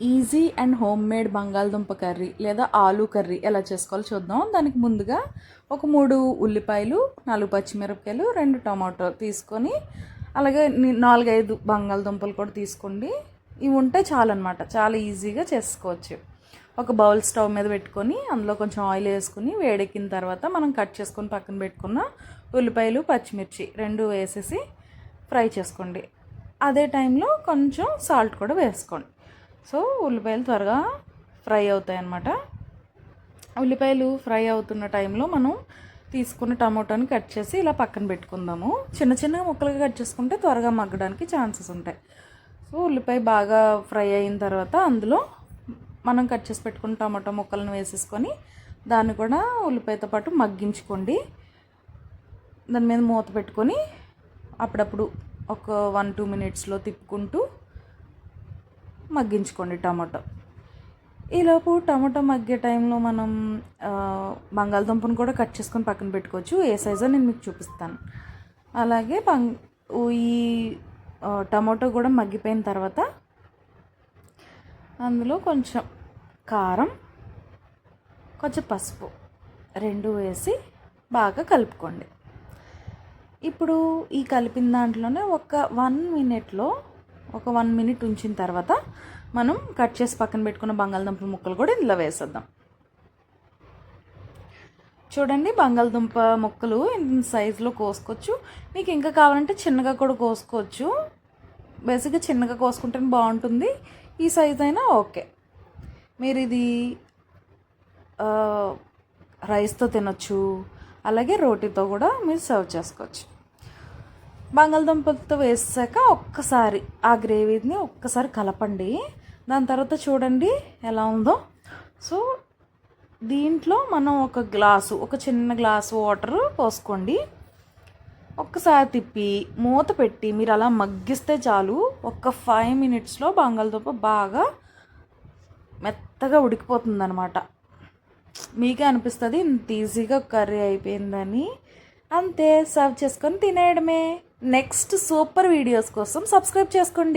Easy and home made బంగాళదుంప curry లేదా aloo curry ఎలా చేసుకోవాలో చూద్దాం. దానికి ముందుగా ఒక 3 ఉల్లిపాయలు, 4 పచ్చిమిరపకాయలు, 2 టమాటో తీసుకొని, అలాగే 4, 5 బంగాళదుంపలు కూడా తీసుకోండి. ఇవి ఉంటే చాలన్నమాట, చాలా ఈజీగా చేసుకోవచ్చు. ఒక బౌల్ స్టవ్ మీద పెట్టుకొని అందులో కొంచెం ఆయిల్ వేసుకుని వేడెక్కిన తర్వాత మనం కట్ చేసుకొని పక్కన పెట్టుకున్న ఉల్లిపాయలు, పచ్చిమిర్చి 2 వేసేసి ఫ్రై చేసుకోండి. అదే టైంలో కొంచెం సాల్ట్ కూడా వేసుకోండి. సో ఉల్లిపాయలు త్వరగా ఫ్రై అవుతాయి అన్నమాట. ఉల్లిపాయలు ఫ్రై అవుతున్న టైంలో మనం తీసుకున్న టమాటోని కట్ చేసి ఇలా పక్కన పెట్టుకుందాము. చిన్న చిన్న ముక్కలుగా కట్ చేసుకుంటే త్వరగా మగ్గడానికి ఛాన్సెస్ ఉంటాయి. సో ఉల్లిపాయ బాగా ఫ్రై అయిన తర్వాత అందులో మనం కట్ చేసి పెట్టుకున్న టమాటో ముక్కలను వేసేసుకొని దాన్ని కూడా ఉల్లిపాయతో పాటు మగ్గించుకోండి. దాని మీద మూత పెట్టుకొని అప్పుడప్పుడు ఒక 1-2 మినిట్స్లో తిప్పుకుంటూ మగ్గించుకోండి టమాటో. ఈలోపు టమాటో మగ్గే టైంలో మనం బంగాళదుంపను కూడా కట్ చేసుకొని పక్కన పెట్టుకోవచ్చు. ఏ సైజో నేను మీకు చూపిస్తాను. అలాగే ఈ టమాటో కూడా మగ్గిపోయిన తర్వాత అందులో కొంచెం కారం, కొంచెం పసుపు 2 వేసి బాగా కలుపుకోండి. ఇప్పుడు ఈ కలిపిన దాంట్లోనే ఒక 1 మినిట్ ఉంచిన తర్వాత మనం కట్ చేసి పక్కన పెట్టుకున్న బంగాళదుంప ముక్కలు కూడా ఇందులో వేసేద్దాం. చూడండి, బంగాళదుంప ముక్కలు ఇంత సైజులో కోసుకోవచ్చు. మీకు ఇంకా కావాలంటే చిన్నగా కూడా కోసుకోవచ్చు. బేసిక్గా చిన్నగా కోసుకుంటేనే బాగుంటుంది. ఈ సైజ్ అయినా ఓకే. మీరు ఇది రైస్తో తినొచ్చు, అలాగే రోటీతో కూడా మీరు సర్వ్ చేసుకోవచ్చు. బంగాళదుంపలతో వేసాక ఒక్కసారి ఆ గ్రేవీని ఒక్కసారి కలపండి. దాని తర్వాత చూడండి ఎలా ఉందో. సో దీంట్లో మనం ఒక చిన్న గ్లాసు వాటర్ పోసుకోండి. ఒక్కసారి తిప్పి మూత పెట్టి మీరు అలా మగ్గిస్తే చాలు. ఒక 5 మినిట్స్లో బంగాళదుంప బాగా మెత్తగా ఉడికిపోతుంది అన్నమాట. మీకే అనిపిస్తుంది ఇంత ఈజీగా కర్రీ అయిపోయిందని. అంతే, సర్వ్ చేసుకొని తినేయడమే. నెక్స్ట్ సూపర్ వీడియోస్ కోసం సబ్స్క్రైబ్ చేసుకోండి.